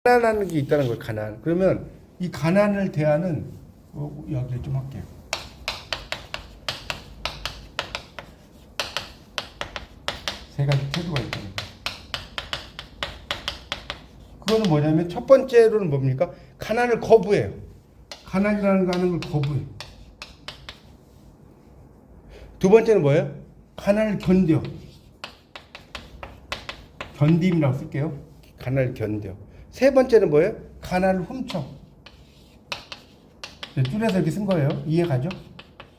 가난하는 게 있다는 거예요. 가난. 그러면 이 가난을 대하는 이야기를 좀 할게요. 세 가지 태도가 있다는 거예요. 그거는 뭐냐면 첫 번째로는 뭡니까? 가난을 거부해요. 가난이라는 거 하는 걸 거부해요. 두 번째는 뭐예요? 가난을 견뎌. 견딤이라고 쓸게요. 가난을 견뎌. 세 번째는 뭐예요? 가난을 훔쳐. 줄여서 이렇게 쓴 거예요. 이해 가죠?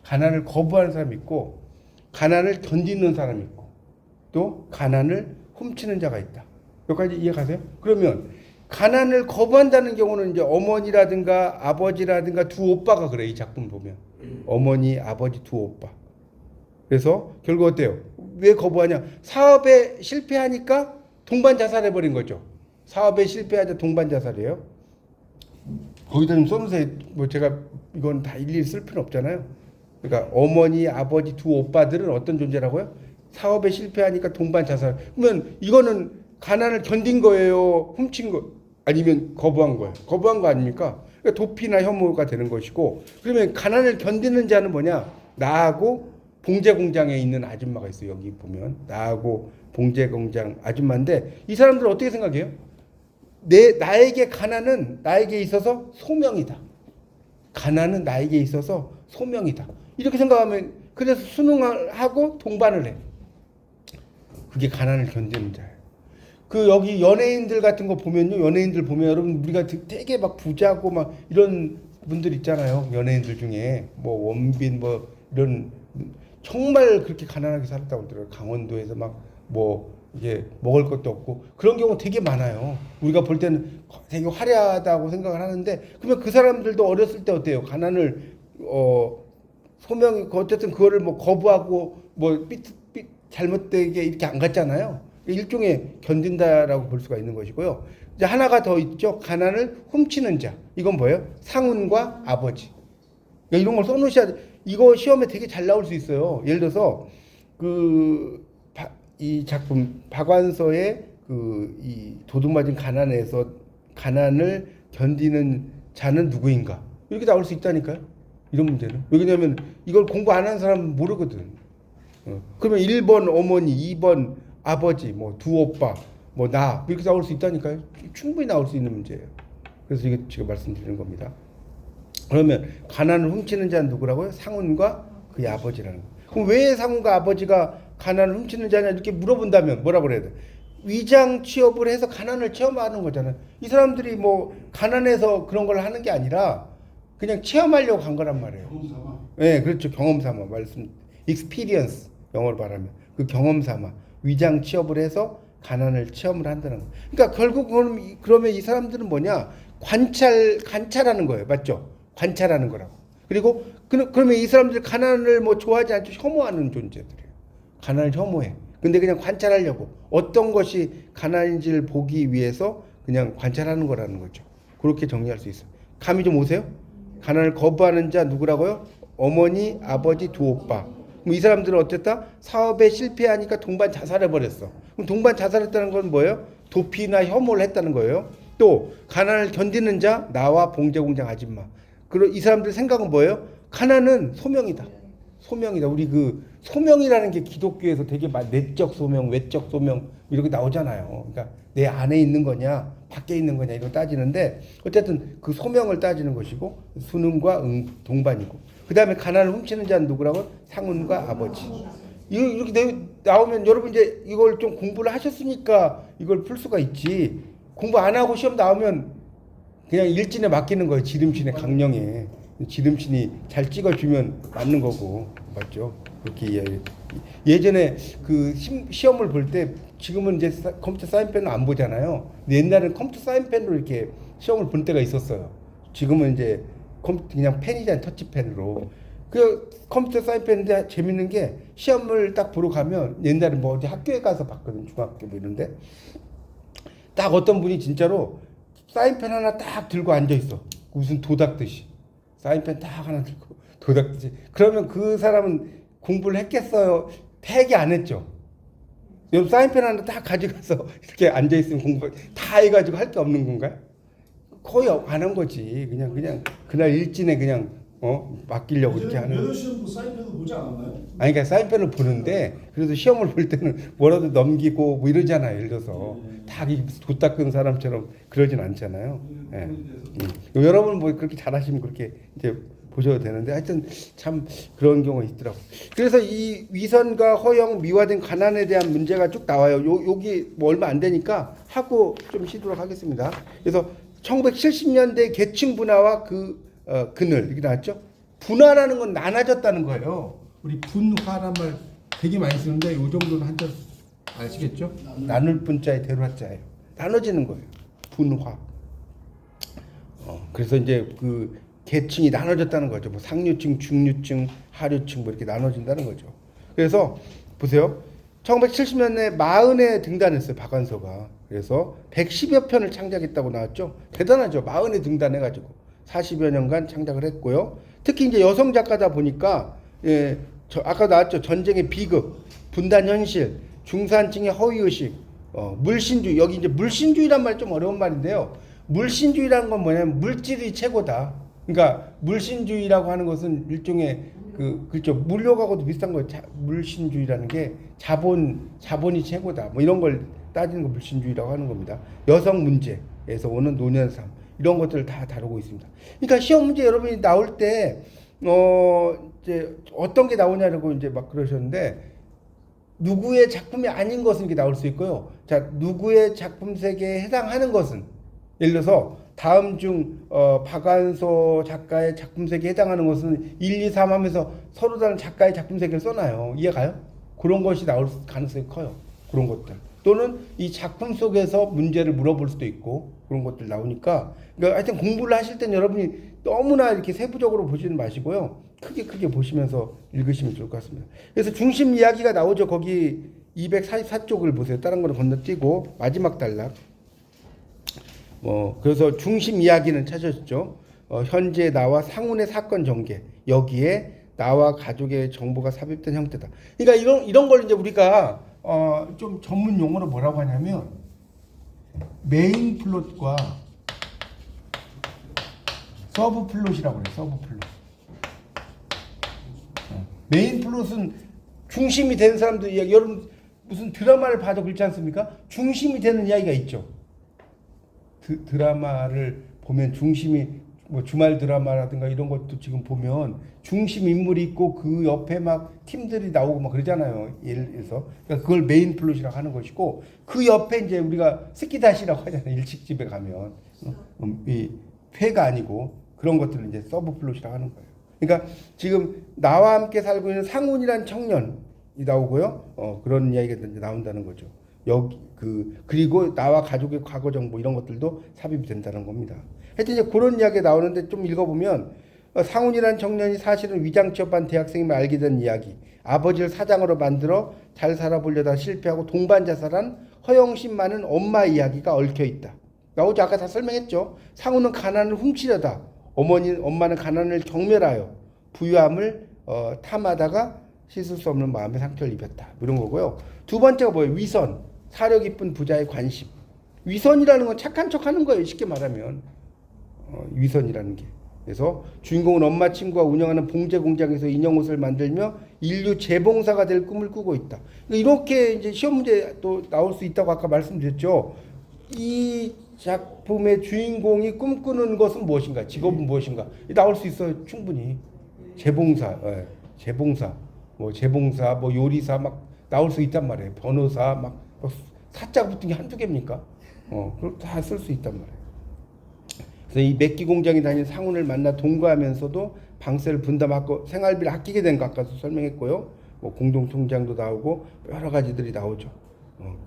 가난을 거부하는 사람이 있고, 가난을 견디는 사람이 있고, 또 가난을 훔치는 자가 있다. 여기까지 이해 가세요? 그러면 가난을 거부한다는 경우는 이제 어머니라든가 아버지라든가 두 오빠가 그래. 이 작품 보면 어머니, 아버지 두 오빠. 그래서 결국 어때요? 왜 거부하냐? 사업에 실패하니까 동반 자살해버린 거죠. 사업에 실패하자 동반 자살이에요. 거기다 좀 써놓으세요. 뭐 제가 이건 다 일일이 쓸 필요는 없잖아요. 그러니까 어머니, 아버지 두 오빠들은 어떤 존재라고요? 사업에 실패하니까 동반 자살. 그러면 이거는 가난을 견딘 거예요? 훔친 거? 아니면 거부한 거예요? 거부한 거 아닙니까? 그러니까 도피나 혐오가 되는 것이고, 그러면 가난을 견디는 자는 뭐냐? 나하고 봉제 공장에 있는 아줌마가 있어요. 여기 보면 나하고 봉제 공장 아줌마인데 이 사람들은 어떻게 생각해요? 나에게 가난은 나에게 있어서 소명이다. 가난은 나에게 있어서 소명이다. 이렇게 생각하면 그래서 순응을 하고 동반을 해. 그게 가난을 견디는 자예요. 그 여기 연예인들 같은 거 보면요. 연예인들 보면 여러분 우리가 되게 막 부자고 막 이런 분들 있잖아요. 연예인들 중에 뭐 원빈 뭐 이런 정말 그렇게 가난하게 살았다고 그러더라고요. 강원도에서 막 뭐 이게 먹을 것도 없고 그런 경우 되게 많아요. 우리가 볼 때는 되게 화려하다고 생각을 하는데 그러면 그 사람들도 어렸을 때 어때요? 가난을 소명이 어쨌든 그거를 뭐 거부하고 뭐 잘못되게 이렇게 안 갔잖아요. 일종의 견딘다라고 볼 수가 있는 것이고요. 이제 하나가 더 있죠. 가난을 훔치는 자. 이건 뭐예요? 상훈과 아버지. 그러니까 이런 걸 써놓으셔야 돼. 이거 시험에 되게 잘 나올 수 있어요. 예를 들어서 이 작품 박완서의 이 도둑맞은 가난에서 가난을 견디는 자는 누구인가 이렇게 나올 수 있다니까요. 이런 문제는 왜냐하면 이걸 공부 안 하는 사람은 모르거든. 그러면 1번 어머니, 2번 아버지, 뭐 두 오빠, 뭐 나 이렇게 나올 수 있다니까요. 충분히 나올 수 있는 문제예요. 그래서 이게 지금 말씀드리는 겁니다. 그러면 가난을 훔치는 자는 누구라고요? 상훈과 그의 아버지라는 거. 그럼 왜 상훈과 아버지가 가난을 훔치는 자냐 이렇게 물어본다면 뭐라고 그래야 돼? 위장 취업을 해서 가난을 체험하는 거잖아요. 이 사람들이 뭐 가난해서 그런 걸 하는 게 아니라 그냥 체험하려고 간 거란 말이에요. 경험 삼아. 네, 그렇죠. 경험 삼아 말씀. experience 영어로 말하면 그 경험 삼아 위장 취업을 해서 가난을 체험을 한다는 거. 그러니까 결국 그러면 이 사람들은 뭐냐? 관찰하는 거예요. 맞죠? 관찰하는 거라고. 그리고 그러면 이 사람들 가난을 뭐 좋아하지 않죠. 혐오하는 존재들이에요. 가난을 혐오해. 근데 그냥 관찰하려고 어떤 것이 가난인지를 보기 위해서 그냥 관찰하는 거라는 거죠. 그렇게 정리할 수 있어요. 감이 좀 오세요? 가난을 거부하는 자 누구라고요? 어머니, 아버지, 두 오빠. 이 사람들은 어땠다? 사업에 실패하니까 동반 자살해버렸어. 그럼 동반 자살했다는 건 뭐예요? 도피나 혐오를 했다는 거예요. 또 가난을 견디는 자 나와 봉제공장 아줌마. 그리고 이 사람들 생각은 뭐예요? 가난은 소명이다. 소명이다. 우리 그 소명이라는 게 기독교에서 되게 내적 소명, 외적 소명 이렇게 나오잖아요. 그러니까 내 안에 있는 거냐, 밖에 있는 거냐 이거 따지는데 어쨌든 그 소명을 따지는 것이고 순응과 동반이고 그 다음에 가난을 훔치는 자는 누구라고? 상훈과 아버지. 이렇게 나오면 여러분 이제 이걸 좀 공부를 하셨으니까 이걸 풀 수가 있지. 공부 안 하고 시험 나오면 그냥 일진에 맡기는 거예요. 지름신의 강령에. 지름신이 잘 찍어주면 맞는 거고. 맞죠? 그렇게 예전에 그 시험을 볼 때 지금은 이제 컴퓨터 사인펜을 안 보잖아요. 근데 옛날에는 컴퓨터 사인펜으로 이렇게 시험을 볼 때가 있었어요. 지금은 이제 그냥 펜이잖아요. 터치펜으로. 그 컴퓨터 사인펜인데 재밌는 게 시험을 딱 보러 가면 옛날에 뭐 어디 학교에 가서 봤거든. 중학교 뭐 이런데. 딱 어떤 분이 진짜로 사인펜 하나 딱 들고 앉아 있어. 무슨 도닥듯이. 사인펜 딱 하나 들고 도닥듯이. 그러면 그 사람은 공부를 했겠어요? 폐기 안 했죠. 여러분 사인펜 하나 딱 가져가서 이렇게 앉아 있으면 공부 다 해가지고 할 게 없는 건가요? 거의 안 한 거지. 그냥 그날 일진에 그냥 맡기려고 이렇게 하는. 여덟 시험도 사인펜도 보지 않았나요? 아니 그러니까 사인펜을 보는데 그래도 시험을 볼 때는 뭐라도 넘기고 뭐 이러잖아요. 예를 들어서 다 도 닦은 사람처럼 그러진 않잖아요. 예. 여러분 뭐 그렇게 잘하시면 그렇게 이제 보셔도 되는데 하여튼 참 그런 경우가 있더라고. 그래서 이 위선과 허영, 미화된 가난에 대한 문제가 쭉 나와요. 여기 뭐 얼마 안 되니까 하고 좀 쉬도록 하겠습니다. 그래서 1970년대 계층 분화와 그늘 이렇게 나왔죠. 분화라는 건 나눠졌다는 거예요. 우리 분화란 말 되게 많이 쓰는데 이 정도는 한자 아시겠죠? 나눌 분자에 대로자예요. 나눠지는 거예요. 분화. 그래서 이제 그 계층이 나눠졌다는 거죠. 뭐 상류층, 중류층, 하류층 뭐 이렇게 나눠진다는 거죠. 그래서 보세요. 1970년대 40에 등단했어요. 박완서가. 그래서 110여 편을 창작했다고 나왔죠. 대단하죠. 40에 등단해가지고 40여 년간 창작을 했고요. 특히 이제 여성 작가다 보니까 아까 나왔죠. 전쟁의 비극, 분단 현실, 중산층의 허위의식, 물신주의. 여기 이제 물신주의란 말 좀 어려운 말인데요. 물신주의라는 건 뭐냐면 물질이 최고다. 그러니까 물신주의라고 하는 것은 일종의 그렇죠. 물욕하고도 비슷한 거예요. 물신주의라는 게 자본이 최고다. 뭐 이런 걸 따지는 거 물신주의라고 하는 겁니다. 여성 문제에서 오는 노년삶 이런 것들을 다 다루고 있습니다. 그러니까 시험 문제 여러분이 나올 때 이제 어떤 게 나오냐고 이제 막 그러셨는데 누구의 작품이 아닌 것은 이렇게 나올 수 있고요. 자, 누구의 작품 세계에 해당하는 것은 예를 들어서 다음 중 박완서 작가의 작품 세계에 해당하는 것은 1, 2, 3 하면서 서로 다른 작가의 작품 세계를 써놔요. 이해가요? 그런 것이 나올 가능성이 커요. 그런 것들. 또는 이 작품 속에서 문제를 물어볼 수도 있고 그런 것들 나오니까 그러니까 하여튼 공부를 하실 땐 여러분이 너무나 이렇게 세부적으로 보지는 마시고요. 크게 보시면서 읽으시면 좋을 것 같습니다. 그래서 중심 이야기가 나오죠. 거기 244쪽을 보세요. 다른 거는 건너뛰고 마지막 단락. 그래서 중심 이야기는 찾으셨죠. 현재 나와 상훈의 사건 전개. 여기에 나와 가족의 정보가 삽입된 형태다. 그러니까 이런 걸 이제 우리가 좀 전문 용어로 뭐라고 하냐면 메인 플롯과 서브 플롯이라고 그래요. 서브 플롯. 메인 플롯은 중심이 되는 사람들 이야기. 여러분 무슨 드라마를 봐도 그렇지 않습니까? 중심이 되는 이야기가 있죠. 드라마를 보면 중심이 뭐 주말 드라마라든가 이런 것도 지금 보면 중심 인물이 있고 그 옆에 막 팀들이 나오고 막 그러잖아요. 예를 들어서 그러니까 그걸 메인 플롯이라고 하는 것이고 그 옆에 이제 우리가 스키다시라고 하잖아요. 일식집에 가면 이 회가 아니고 그런 것들은 이제 서브 플롯이라고 하는 거예요. 그러니까 지금 나와 함께 살고 있는 상훈이란 청년이 나오고요. 그런 이야기가 이제 나온다는 거죠. 그리고 나와 가족의 과거 정보 이런 것들도 삽입이 된다는 겁니다. 하여튼 이제 그런 이야기가 나오는데 좀 읽어보면 상훈이란 청년이 사실은 위장 취업한 대학생임을 알게 된 이야기. 아버지를 사장으로 만들어 잘 살아보려다 실패하고 동반 자살한 허영심 많은 엄마 이야기가 얽혀 있다. 나오죠. 아까 다 설명했죠. 상훈은 가난을 훔치려다 엄마는 가난을 경멸하여 부유함을 탐하다가 씻을 수 없는 마음의 상처를 입었다. 이런 거고요. 두 번째가 뭐예요? 위선. 사려 깊은 부자의 관심. 위선이라는 건 착한 척 하는 거예요. 쉽게 말하면. 위선이라는 게. 그래서 주인공은 엄마 친구가 운영하는 봉제 공장에서 인형 옷을 만들며 인류 재봉사가 될 꿈을 꾸고 있다. 이렇게 이제 시험 문제 또 나올 수 있다고 아까 말씀드렸죠. 이 작품의 주인공이 꿈꾸는 것은 무엇인가? 직업은 무엇인가? 나올 수 있어요. 충분히. 재봉사, 재봉사, 뭐 요리사 막 나올 수 있단 말이에요. 변호사 막 사자 붙은 게 한두 개입니까? 그걸 다 쓸 수 있단 말이에요. 그래서 이 맥기 공장에 다니는 상훈을 만나 동거하면서도 방세를 분담하고 생활비를 아끼게 된 거 아까도 설명했고요. 뭐 공동 통장도 나오고 여러 가지들이 나오죠.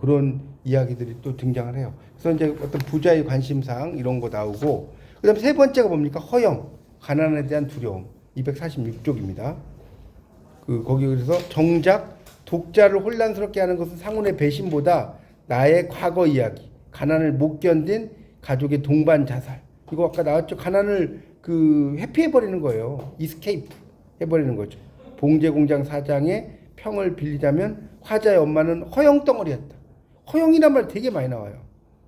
그런 이야기들이 또 등장을 해요. 그래서 이제 어떤 부자의 관심사항 이런 거 나오고 그다음 세 번째가 뭡니까? 허영, 가난에 대한 두려움. 246쪽입니다. 거기 그래서 정작 독자를 혼란스럽게 하는 것은 상훈의 배신보다 나의 과거 이야기, 가난을 못 견딘 가족의 동반 자살. 이거 아까 나왔죠. 가난을 회피해버리는 거예요. 이스케이프 해버리는 거죠. 봉제 공장 사장의 평을 빌리자면 화자의 엄마는 허영 덩어리였다. 허영이란 말 되게 많이 나와요.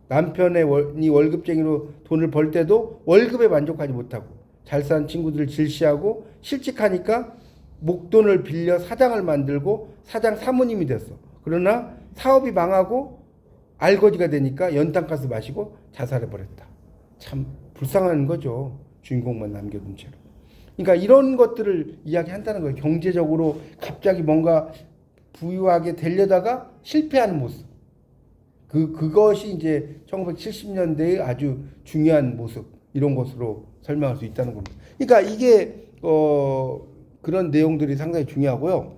남편이 월급쟁이로 돈을 벌 때도 월급에 만족하지 못하고 잘 사는 친구들을 질시하고 실직하니까 목돈을 빌려 사장을 만들고 사장 사모님이 됐어. 그러나 사업이 망하고 알거지가 되니까 연탄가스 마시고 자살해버렸다. 참 불쌍한 거죠. 주인공만 남겨둔 채로. 그러니까 이런 것들을 이야기한다는 거예요. 경제적으로 갑자기 뭔가 부유하게 되려다가 실패하는 모습. 그것이 이제 1970년대의 아주 중요한 모습, 이런 것으로 설명할 수 있다는 겁니다. 그러니까 이게 그런 내용들이 상당히 중요하고요.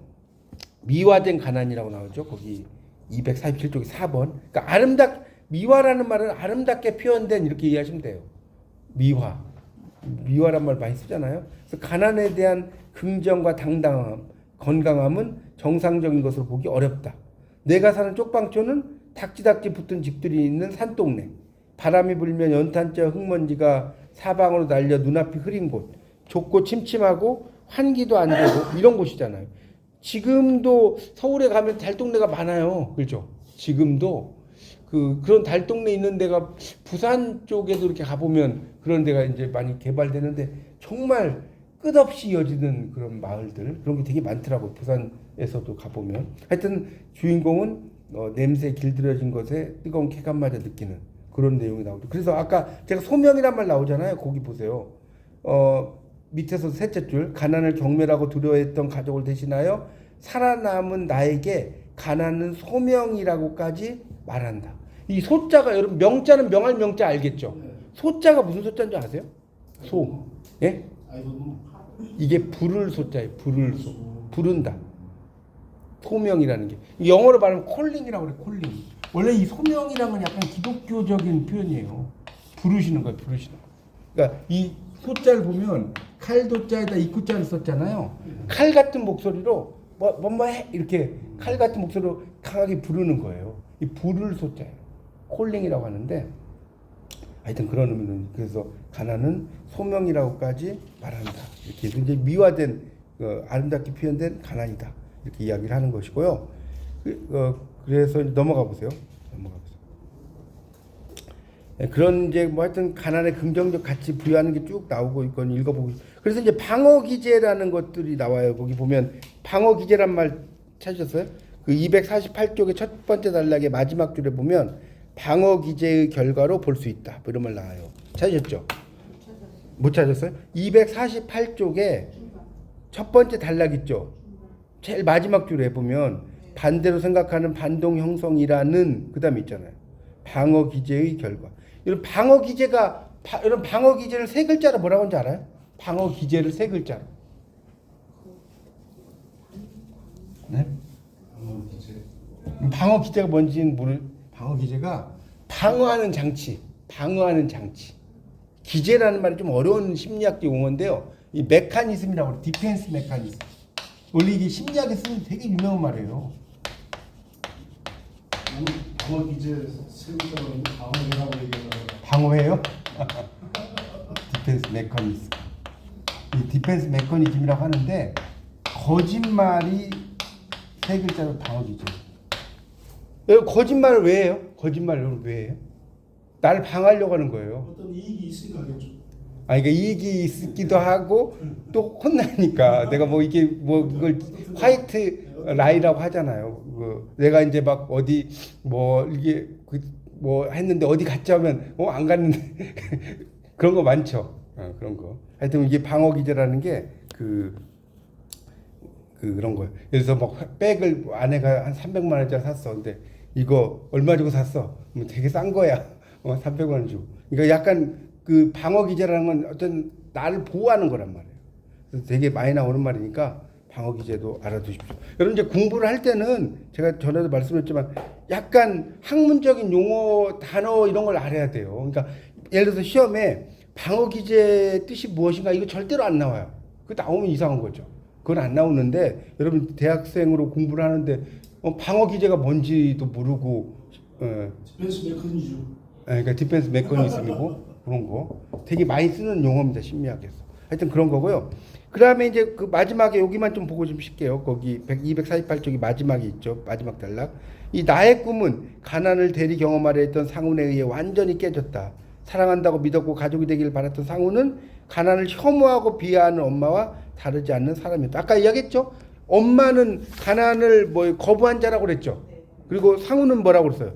미화된 가난이라고 나오죠. 거기 247쪽이 4번. 그러니까 미화라는 말은 아름답게 표현된, 이렇게 이해하시면 돼요. 미화란 말 많이 쓰잖아요. 그래서 가난에 대한 긍정과 당당함, 건강함은 정상적인 것으로 보기 어렵다. 내가 사는 쪽방촌은 닥지닥지 붙은 집들이 있는 산동네. 바람이 불면 연탄자 흙먼지가 사방으로 날려 눈앞이 흐린 곳. 좁고 침침하고 환기도 안 되고 이런 곳이잖아요. 지금도 서울에 가면 달동네가 많아요. 그렇죠? 지금도 그런 달동네 있는 데가 부산 쪽에도 이렇게 가보면 그런 데가 이제 많이 개발되는데 정말 끝없이 이어지는 그런 마을들, 그런 게 되게 많더라고요. 부산에서도 가보면. 하여튼 주인공은 냄새 길들여진 것에 뜨거운 쾌감마저 느끼는 그런 내용이 나오죠. 그래서 아까 제가 소명이란 말 나오잖아요. 거기 보세요. 밑에서 셋째 줄, 가난을 경멸하고 두려워했던 가족을 대신하여 살아남은 나에게 가난은 소명이라고까지 말한다. 이 소자가, 여러분 명자는 명할 명자 알겠죠? 소자가 무슨 소자인 줄 아세요? 소. 예? 이게 부를 소자예요. 부를 소. 부른다. 소명이라는 게. 영어로 말하면 콜링이라고 그래. 콜링. 원래 이 소명이라는 건 약간 기독교적인 표현이에요. 부르시는 거예요. 부르시는 거. 그러니까 이 소자를 보면 칼도자에다 이쿠자를 썼잖아요. 칼 같은 목소리로 뭐 해? 이렇게 칼 같은 목소리로 강하게 부르는 거예요. 이 부를 소자예요. 콜링이라고 하는데 하여튼 그런 의미는, 그래서 가난은 소명이라고까지 말한다. 이렇게 해서 이제 미화된 아름답게 표현된 가난이다. 이렇게 이야기를 하는 것이고요. 그래서 넘어가 보세요. 그런 이제 뭐 하여튼 가난의 긍정적 가치 부여하는 게 쭉 나오고 있건 읽어보고. 그래서 이제 방어 기제라는 것들이 나와요. 거기 보면 방어 기제란 말 찾으셨어요? 그 248쪽의 첫 번째 단락의 마지막 줄에 보면 방어 기제의 결과로 볼 수 있다. 뭐 이런 말 나와요. 찾으셨죠? 못 찾았어요? 248쪽에 첫 번째 단락 있죠? 제일 마지막 줄에 보면 반대로 생각하는 반동 형성이라는 그다음에 있잖아요. 방어 기제의 결과. 이런 방어 기제가 이런 방어 기제를 세 글자로 뭐라고 하는지 알아요? 방어 기제를 세 글자로. 네? 방어 기제가 뭔지는 방어 기제가 방어하는 장치, 방어하는 장치. 기제라는 말이 좀 어려운 심리학적 용어인데요. 이 메커니즘이라고 해요. 디펜스 메커니즘. 원래 이게 심리학에 쓰는 되게 유명한 말이에요. 방어 기제 세우자는 방어회라고 얘기하잖아요. 방어해요? 디펜스 메커니즘. 이 디펜스 메커니즘이라고 하는데 거짓말이 세 글자로 방어 기제. 거짓말을 왜 해요? 거짓말을 왜 해요? 나를 방어하려고 하는 거예요. 어떤 이익이 있으니까 하겠죠. 그러니까 이익이 있기도 하고 또 혼나니까 내가 뭐 이게 뭐 이걸 화이트 라이라고 하잖아요. 내가 이제 막 어디 뭐 이게 뭐 했는데 어디 갔지 하면 안 갔는데 그런 거 많죠. 그런 거. 하여튼 이게 방어 기제라는 게 그런 거예요. 그래서 막 백을 아내가 한 300만 원짜리 샀어. 근데 이거 얼마 주고 샀어? 되게 싼 거야. 300만 원 주고. 그러니까 약간 그 방어 기제라는 건 어떤 나를 보호하는 거란 말이에요. 그래서 되게 많이 나오는 말이니까 방어 기제도 알아두십시오. 여러분 이제 공부를 할 때는 제가 전에도 말씀드렸지만 약간 학문적인 용어, 단어 이런 걸 알아야 돼요. 그러니까 예를 들어서 시험에 방어 기제 뜻이 무엇인가 이거 절대로 안 나와요. 그거 나오면 이상한 거죠. 그건 안 나오는데 여러분 대학생으로 공부를 하는데 방어 기제가 뭔지도 모르고 디펜스 메커니즘. 그러니까 디펜스 메커니즘이고 그런 거 되게 많이 쓰는 용어입니다. 심리학에서. 하여튼 그런 거고요. 그 다음에 이제 그 마지막에 여기만 좀 보고 좀 쉴게요. 거기 248쪽이 마지막에 있죠. 마지막 단락. 이 나의 꿈은 가난을 대리 경험하려 했던 상훈에 의해 완전히 깨졌다. 사랑한다고 믿었고 가족이 되길 바랐던 상훈은 가난을 혐오하고 비하하는 엄마와 다르지 않는 사람이었다. 아까 이야기했죠? 엄마는 가난을 뭐 거부한 자라고 그랬죠. 그리고 상훈은 뭐라고 그랬어요?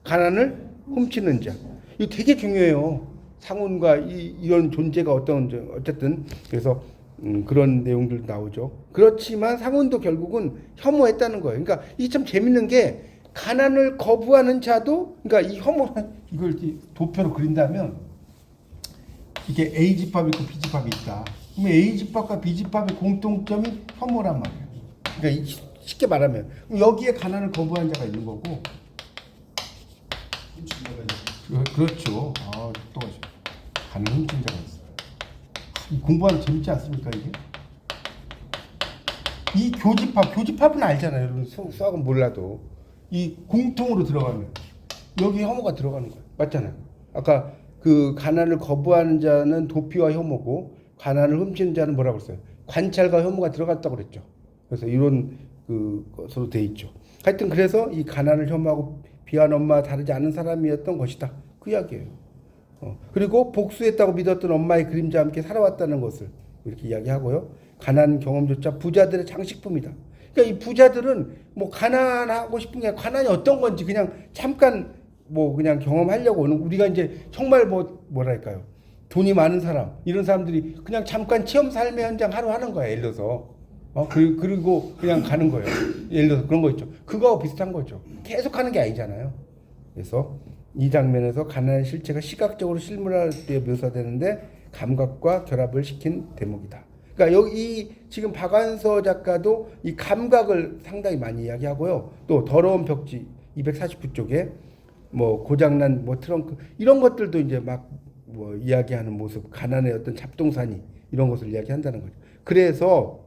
가난을 훔치는 자. 이거 되게 중요해요. 상훈과 이런 존재가 어쨌든 그래서 그런 내용들 나오죠. 그렇지만 상훈도 결국은 혐오했다는 거예요. 그러니까 이게 참 재밌는 게 가난을 거부하는 자도 그러니까 이 혐오는 이걸 도표로 그린다면 이게 A 집합이 있고 B 집합이 있다. 그러면 A 집합과 B 집합의 공통점이 혐오란 말이에요. 그러니까 쉽게 말하면 여기에 가난을 거부한 자가 있는 거고. 그렇죠. 아, 또 가난 훔친 자가 있어요. 이 공부하는 재밌지 않습니까 이게? 이 교집합은 알잖아요. 여러분 수학은 몰라도 이 공통으로 들어가면 여기 혐오가 들어가는 거예요. 맞잖아요. 아까 그 가난을 거부하는 자는 도피와 혐오고 가난을 훔치는 자는 뭐라고 했어요? 관찰과 혐오가 들어갔다고 그랬죠. 그래서 이런 것으로 돼 있죠. 하여튼 그래서 이 가난을 혐오하고 비하한 엄마와 다르지 않은 사람이었던 것이다. 그 이야기예요. 그리고 복수했다고 믿었던 엄마의 그림자와 함께 살아왔다는 것을 이렇게 이야기하고요. 가난 경험조차 부자들의 장식품이다. 그러니까 이 부자들은 뭐 가난하고 싶은 게 가난이 어떤 건지 그냥 잠깐 뭐 그냥 경험하려고 오는 우리가 이제 정말 뭐랄까요? 돈이 많은 사람 이런 사람들이 그냥 잠깐 체험 삶의 현장 하루 하는 거야. 예를 들어서 그리고 그냥 가는 거예요. 예를 들어서 그런 거 있죠. 그거하고 비슷한 거죠. 계속 하는 게 아니잖아요. 그래서 이 장면에서 가난의 실체가 시각적으로 실물화할 때 묘사되는데 감각과 결합을 시킨 대목이다. 그러니까 여기 지금 박완서 작가도 이 감각을 상당히 많이 이야기하고요. 또 더러운 벽지 249쪽에 뭐 고장난 뭐 트렁크 이런 것들도 이제 막 뭐 이야기하는 모습, 가난의 어떤 잡동사니 이런 것을 이야기한다는 거죠. 그래서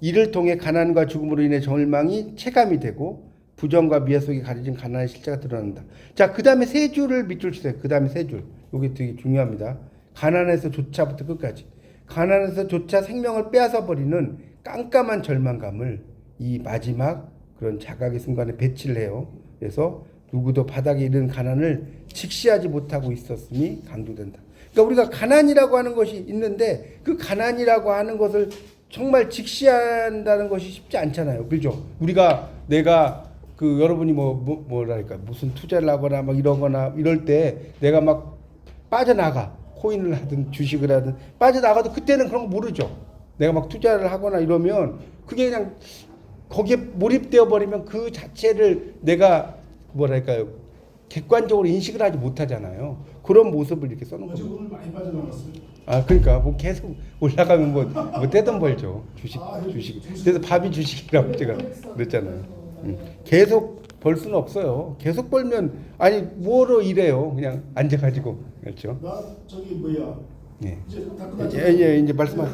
이를 통해 가난과 죽음으로 인해 절망이 체감이 되고 부정과 미화 속에 가려진 가난의 실체가 드러난다. 자, 그 다음에 세 줄을 밑줄 치세요. 그 다음에 세 줄. 이게 되게 중요합니다. 가난에서조차부터 끝까지. 가난에서조차 생명을 빼앗아 버리는 깜깜한 절망감을 이 마지막 그런 자각의 순간에 배치를 해요. 그래서 누구도 바닥에 이른 가난을 직시하지 못하고 있었음이 강조된다. 그러니까 우리가 가난이라고 하는 것이 있는데 그 가난이라고 하는 것을 정말 직시한다는 것이 쉽지 않잖아요. 그죠? 내가 여러분이 뭐랄까 무슨 투자를 하거나 막 이러거나 이럴 때 내가 막 빠져나가 코인을 하든 주식을 하든 빠져나가도 그때는 그런 거 모르죠. 내가 막 투자를 하거나 이러면 그게 그냥 거기에 몰입되어 버리면 그 자체를 내가 뭐랄까요 객관적으로 인식을 하지 못하잖아요. 그런 모습을 이렇게 써놓은 거죠. 오늘 많이 빠져나갔어요. 그러니까 뭐 계속 올라가면 뭐 떼돈 벌죠. 주식. 그래서 밥이 주식이라고 제가 그랬잖아요. 계속 벌 수는 없어요. 계속 벌면 뭐로 일해요? 그냥 앉아가지고 그렇죠. 나 저기 뭐야. 예. 이제 다 끝났잖아. 이제 말씀하세요.